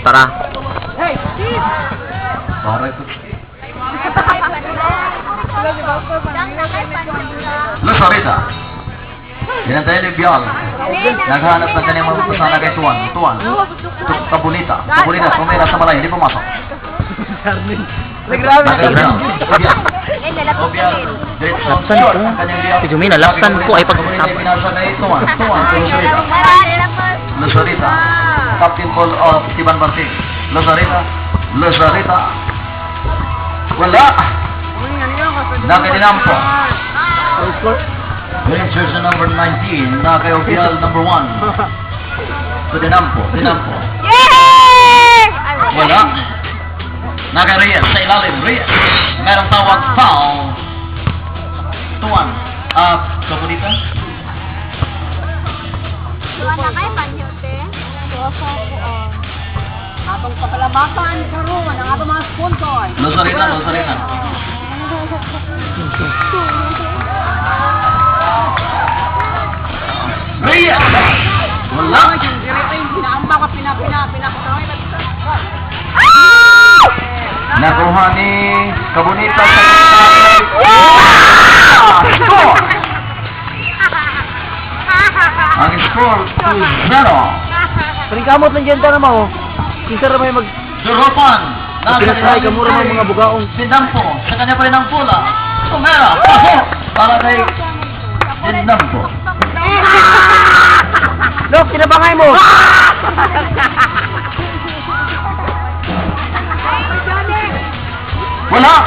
Tara. Para ito. Luzarita. Yan ang tayo ni Bial. Naghahanap ng kanyang mahutusan na kay Tuan. Tuan. Kabunita. Kabunita. Pumira sa malay. Hindi pumasok. Nagrabe na. Lapsan ko. Si Jumina, lapsan ko ay pag-usap. Tuan. Tuan. Luzarita. Luzarita. Captain Paul of Tiban Martin. Luzarita. Luzarita. Wala. Nakadinampo. Rangers number 19. Nakayobial number 1. So dinampo. Dinampo. Wala. Naka-Reyes sa ilalim. Reyes. Merong tawag foul. Tuan. Kabunita. Tuwan na kayo, panyote. Atong papalamakan, karuan, ang atong mga sponsor. Luzarita. Luzarita. Reyes. Wala. Pinaamba ka, pinakasaway. Nakuha ni Kabunita sa score. Ang score 2-0. Panikamot lang dyan na mo. Kinsa na may mag... Juropan. Pinasay ka mura mga bugaong. Sindampo. Sa kanya pa rin ang pula. Tumera. Pasok. Para kay Sindampo. Dok, sinabangay mo! Wala.